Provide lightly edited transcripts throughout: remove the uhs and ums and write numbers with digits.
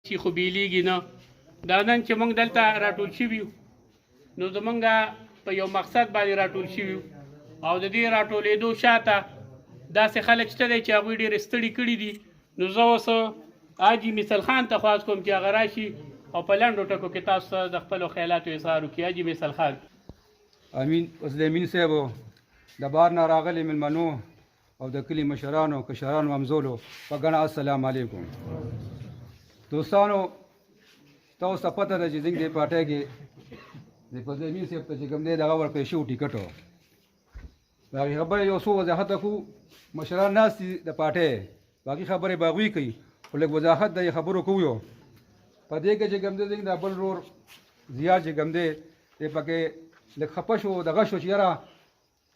چې خو بیلیږي نه. دا نن چې موږ دلته راټول شوي یو نو زمونږ په یو مقصد باندې راټول شوي یو او د دې راټولېدو شاته داسې خلک شته دی چې هغوی ډېر ستړي کړي دي. نو زه اوس حاجي مثل خان ته خواست کوم چې هغه راشي او په لنډو ټکو کې تاسو ته د خپلو خیالاتو اظهار وکړي. حاجي مثل خان. امین اسلامین صاحب د بار نه راغلي مېلمنو او د کلي مشرانو کشرانو همزولو په ګڼه السلام علیکم. دوستانو تاسو ته پته ده چې زموږ دې پارټۍ کې د فضلامین صاحب ته چې کوم دی دغه ورکړی شوی ټیکټ و د هغې خبرې یو څو وضاحت کوو. مشران ناست دي د پارټۍ باقي خبرې به هغوی کوي خو لږ وضاحت د خبرو کوو. یو په دې کې چې کوم دی زموږ د بل ورور زیات چې کوم دی دی پکې لږ خفه شو دغه شو چې یاره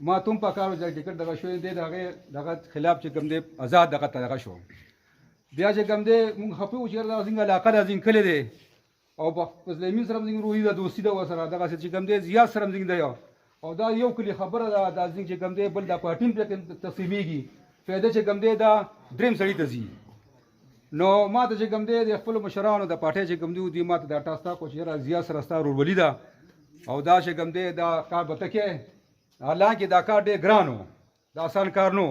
ما ته هم په کار و چې ټیکټ دغه شوی دی د هغې دغه خلاف چې کوم دی آزاد دغه ته دغه شو. بیا چې کوم دی مونږ خفه وو چې یاره دا زموږ علاقه ده زموږ کلی دی او په فضلامین سره زموږ روحي ده دوستي ده ورسره دغسې چې کوم دی زیات سره زموږ دی او دا یو کلي خبره ده دا زموږ چې کوم دی بل دا پارټي هم پرې تقسیمېږي فایده چې کوم دی دا درېیم سړي ته ځي. نو ما ته چې کوم دی د خپلو مشرانو د پارټۍ چې کوم دی دوی ما ته دا ټاستا کړو چې یاره زیات سره ستا ورورولي ده او دا چې کوم دی دا کار به ته کې حالانکې دا کار ډېر ګران و دا اسان کار نه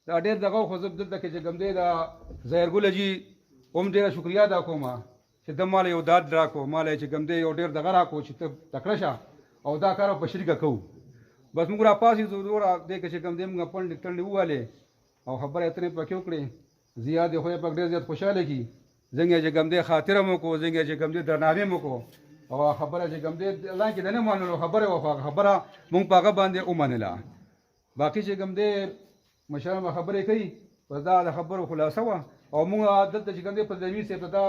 دا ډېر دغه خو زه دلته کې چې کوم دی دا ظاهرګل جي هم ډېره شکریا ادا کوم چې ده ماله یو داد راکړو ماله چې کوم دی یو ډېر دغه راکړو چې ته تکړه شه او دا کار په شریکه کوو. بس موږ راپاسېدو دوره دې کې چې کوم دی موږ پنډې تنډې ووالې او خبرې اترې پکې وکړې. زیات یې خدای پاک ډېر زیات خوشحاله کړي زموږ چې کوم دی خاطره مو وکړو زموږ چې کوم دی درناوی مو وکړو او خبره چې کوم دی حالانکې د نه منلو خبره وه خو خبره موږ په هغه باندې ومنله. باقي چې کوم دی مشران به خبرې کوي بس دا د خبرو خلاصه وه او موږ دلته چې کوم دی فضلامین صاحب ته دا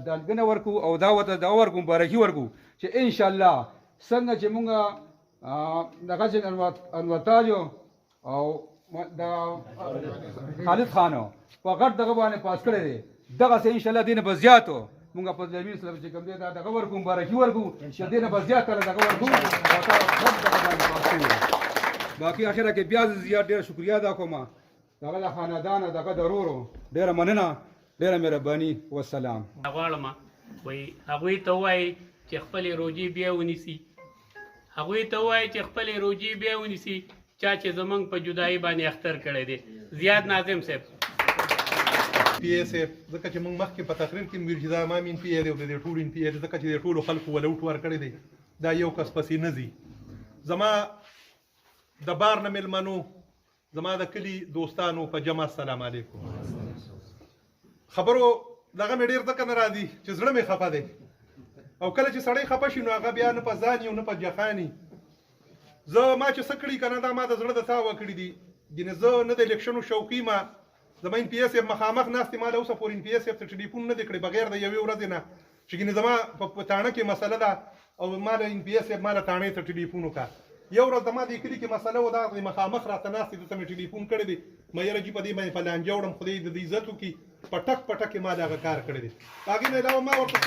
دالګنه ورکړو او دا ورته دعا ورکړو مبارکي ورکړو چې انشاءالله څنګه چې موږ دغه چې انورتاج او د خالد خانو په غټ دغه باندې پاس کړی دی دغسې انشاءالله دې نه به زیاتو موږ فضلامین صاحب چې کوم دی دا دغه ورکړو مبارکي ورکړو چې دې نه به زیات کله دغه ورکړو او تا غټ دغه باندې پاس کړی. باقي اخره کې بیا زیات ډېره شکریا ادا کوم دغه د خاندان دغه د ورورو ډېره مننه ډېره مهرباني والسلام. غواړم وایي هغوی ته ووایي چې خپلې روجې بیا ونیسي هغوی ته ووایي چې خپلې روجې بیا ونیسي چا چې زمونږ په جدایي باندې اختر کړی دی. زیاد ناظم صاحب. پی ای صاحب ځکه چې موږ مخکې په تقریر کې ویل چې دا ما مین پی ای دی او د دې ټولو پی ای دی ځکه چې د ټولو خلکو ولوټ ورکړی دی دا یو کس پسې نه ځي. زما د بار نه مېلمنو زما د کلي دوستانو په جمع السلام علیکم. خبرو دغه مې ډېر ځکه نه راځي چې زړه مې خفه دی او کله چې سړی خفه شي نو هغه بیا نه په ځاني او نه په جخاني. زه ما چې څه کړي که نه دا ما د زړه د تاوه کړي دي ګینې زه نه د الیکشنو شوقي ما زما ان پی ایس صاحب مخامخ ناستې ما له اوسه پورې ان پی ایس صاحب ته ټلیفون نه دی کړی بغیر د یوې ورځې نه چې ګینې زما په تاڼه کې مسله ده او ما له ان پی ایس صاحب ما له تاڼې ته ټلیفون وکړه. یو ورځ زما د کلي کې مسله و دا مخامخ راته ناستې دته مې ټلیفون کړی دی مې یاره جي په دې باندې په لانجه وړم خدای د دې عزت وکړي په ټک په ټک ما دغه کار کړی دی. هغې نه علاوه ما ورته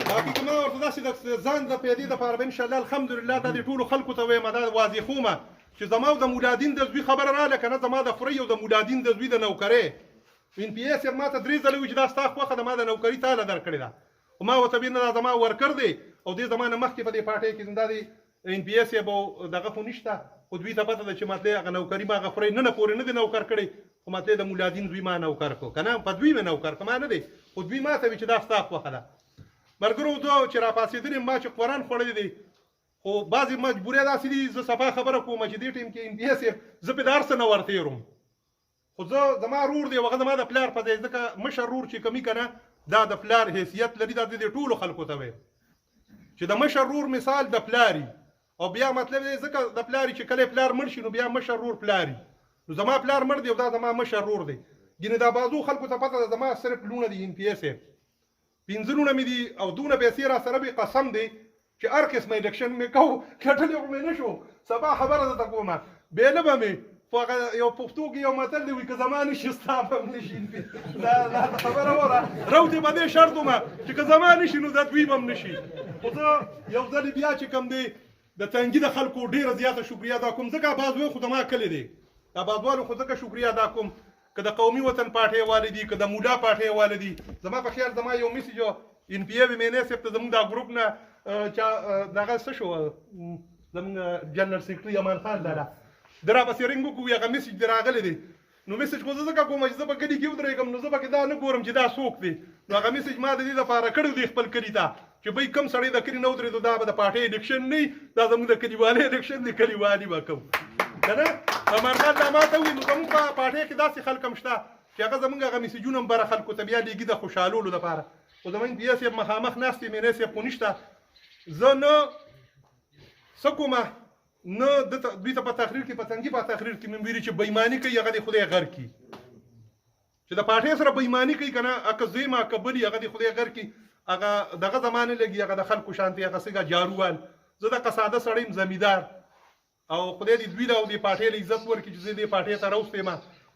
باقي که ما ورته داسې د ځان د پیدې دپاره به انشاءالله الحمدلله دا د ټولو خلکو ته وایم دا واضح خومه چې زما او د مولادین د زوی خبره راغله که نه زما د خورۍ او د مولادین د زوی د نوکرۍ ان پی ایس صاحب ما ته 3 ځله وي چې دا ستا خوښه ده ما د نوکري تاله درکړې ده خو ما ورته ویل نه دا زما ورکر دی او دې زما نه مخکې په دې پارټۍ کې دا دی ان پی ایس صاحب دغه خو نشته خو دوی ته پته ده چې مطلې هغه نوکري ما هغه خورۍ نه پورې نه دی نوکر کړی خو مطلې د مولادین دوی ما نوکر کړو که نه په دوی مې نوکر که ما نه دی خو دوی ما ته وي چې دا ستا خوښه ده. ملګرو دو چې راپاڅېدلې ما چې قرآن خوړلی دی خو بعضې مجبورۍ داسې دي زه صفا خبره کوم چې دې ټیم کې ان پی ایس صاحب زه پې د هر څه نه ورتېروم خو زه زما رور دی هغه زما د پلار په ځای ځکه مشر رور چې کمی که نه دا د پلار حیثیت لري دا د دې ټولو خلکو ته وایم چې د مشر رور مثال د پلاري او بیا مطلب دی ځکه د پلاري چې کله پلار مړ شي نو بیا مشر رور پلاري نو زما پلار مړ دی او دا زما مشر رور دی ګینې دا بازو خلکو ته پته ده زما صرف لونه دي ان پی ایس صاحب 5 لونه مې دي او دونه پیسې را سره به قسم دی چې هر قسمه الیکشن مې کوو ګټلی خو مې نه شو سبا خبره درته کومه بېله به مې خو هغه یو پښتو کې یو متل دی وایي که زما نشي ستا به هم نشي دا خبره وره روتې به دې شرط ومه چې که زما نشي نو دا دوی به هم نشي. خو زه یو ځلې بیا چې کوم دی د تنګي د خلکو ډېره زیاته شکریا ادا کوم ځکه بازوی خو زما کلی دی دا بازوالو خو ځکه شکریا ادا کوم که د قومي وطن پارټۍ والي دي که د مولا پارټۍ والي دي زما په خیال زما یو میسج ان پی ای مینې صاحب ته زموږ دا ګروپ نه دغه څه شو زموږ جنرال سیکرټري امان خان لاله د راپسې رنګ وکړو هغه میسج دې راغلی دی نو میسج خو زه ځکه کوم چې زه به کلي کې ودرېږم نو زه به دا نه ګورم چې دا څوک دی نو هغه میسج ما د دې دپاره کړی دی خپل کلي ته چې بهی کم سړی د کلي نه ودرېدو دا به د پارټۍ الیکشن نه وي دا زموږ د کلیوالۍ الیکشن دی کلیوالي به کوو که نه امان خان دا ما ته ووایي نو زموږ په پارټۍ کې داسې خلک هم شته چې هغه زموږ هغه میسجونه هم بره خلکو ته بیا لیږي د خوشحالولو دپاره خو زموږ پي صاحب مخامخ ناست دی مینی صاحب خو نشته زه نه څه کومه نه دوی ته په تقریر کې په تنګي په تقریر کې مې ویلي چې بېایماني کوي هغه د خدای غر کړي چې د پارټۍ سره بېایماني کوي که نه که زوی ما که بل هغه د خدای غر کړي هغه دغه زمانه لګي هغه د خلکو شانتي هغه څنګه جارووال زه د ساده سړی یم زمیندار او خدای دې دوی له دې پارټۍ له عزت ورکړي چې زه دې پارټۍ ته راوستی یم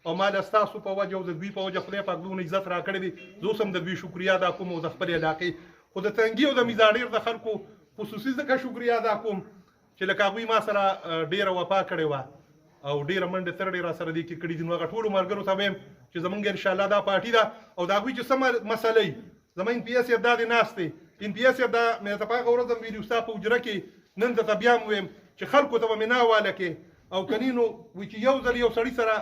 او ما له ستاسو په وجه او د دوی په وجه خدای پاک دونه عزت راکړی دی زه اوس هم د دوی شکریا ادا کوم او د خپلې علاقې خو د تنګي او د میزانیر د خلکو خصوصي ځکه شکریا ادا کوم چې لکه هغوی ما سره ډېره وفا کړې وه او ډېره منډې ترډې را سره دې کې کړي دي نو هغه ټولو ملګرو ته وایم چې زمونږ انشاءالله دا پارټي ده او د هغوی چې څه مسله وي زما ان پي ایس صاحب دا دی ناست دی ان پي ایس صاحب دا مې ته په هغه ورځ هم ویلي ستا په حجره کې نن درته بیا هم ویم چې خلکو ته به مې ناواله کې او کني نو وایي چې یو ځل یو سړي سره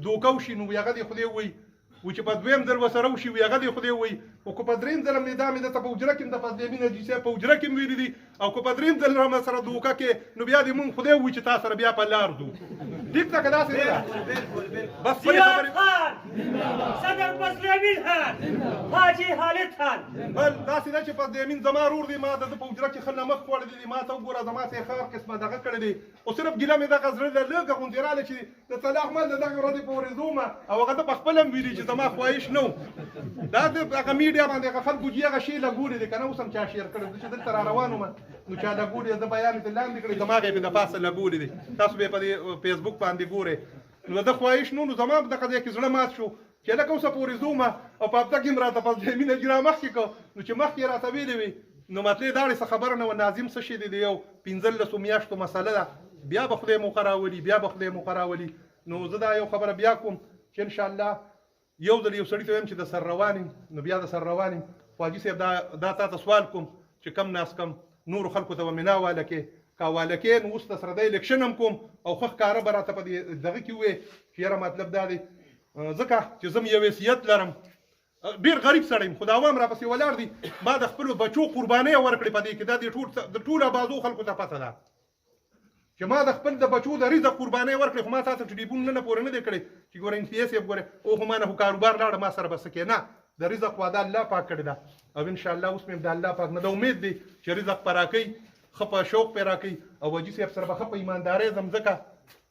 دوکه وشي نو هغه دې خدای ووایي و چې په دویم ځل ورسره وشي وي هغه دې خدای ووایي خو که په درېیم ځل مې دا مې درته په حجره کې هم د فضل امین حاجي صاحب په حجره کې هم ویلي دي او که په درېیم ځل را سره دوکه کې نو بیا دې مونږ خدای ووایي چې تا سره بیا په لار ځو ټیک ده که داسې نه ده بس خپلې خبرې صدر فضل امین خان حاجي خالد خان بل داسې ده چې فضل امین زما ورور دی ما د ده په حجره کې ښه نمک خوړلی دی ما ته وګوره زما څخه هر قسمه دغه کړی دی خو صرف ګیله مې دغه زړه له لږه غوندې راغله چې د طلاق مال د دغه ورځې په ورځو ما او هغه ته په خپله هم ویلي چې زما خواهش نه دا د هغه میډیا باندې هغه خلکو چې هغه شی له ګوري دی که نه اوس هم چا شیر کړی زه چې دلته را روان وم نو چا له ګوري زه بیان مې ته لاندې کړی دماغ یې د پاسه له ګوري دی تاسو به یې په دې فیسبوک باندې ګورئ نو د خواهش نو زما دغه ځای کې زړه مات شو چې لکه اوسه پورې ځو ما او په هفته کې هم راته فضل امین حاجي را مخکې کړ نو چې مخکې یې راته ویلې وي نو مطلب دا څه خبره نه وه ناظم څه شی دی د یو 15 میاشتو مسله ده بیا به خدای موقع راولي بیا به خدای موقع راولي نو زه دا یو خبره بیا کوم چې انشاءالله یو ځل یو سړي ته وایم چې د سر روان یم نو بیا د سر روان یم خو حاجي صاحب دا تا ته سوال کوم چې کم ناس کم نورو خلکو ته به مې ناواله کې که واله کې نو اوس د سره د الیکشن هم کوم او ښه ښکاره به راته په دې دغه کې ووایې چې یاره مطلب دا دی ځکه چې زه یو حیثیت لرم ډېر غریب سړی یم خو د عوام راپسې ولاړ دي ما د خپلو بچو قربانۍ ورکړې په دې کې دا د ټولو آبادو خلکو ته پته ده چې ما د خپل د بچو د رزق قربانۍ ورکړې خو ما تا ته ټلیفون نه پورې نه دی کړی چې ګوره ان پي ایس صاحب ګوره او خو ما نه خو کاروبار لاړه ما سره به څه کې نه د رزق وعده الله پاک کړې ده او انشاءالله اوس مې د الله پاک نه د امید دی چې رزق په راکوي ښه په شوق پې راکوي او حاجي صاحب سره به ښه په ایماندارۍ ځم ځکه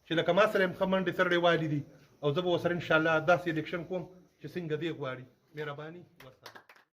چې لکه ما سره یې ښه منډې ترډې والي دي او زه به ورسره انشاءالله داسې الیکشن کوم چې څنګه دی غواړي مهرباني ورسره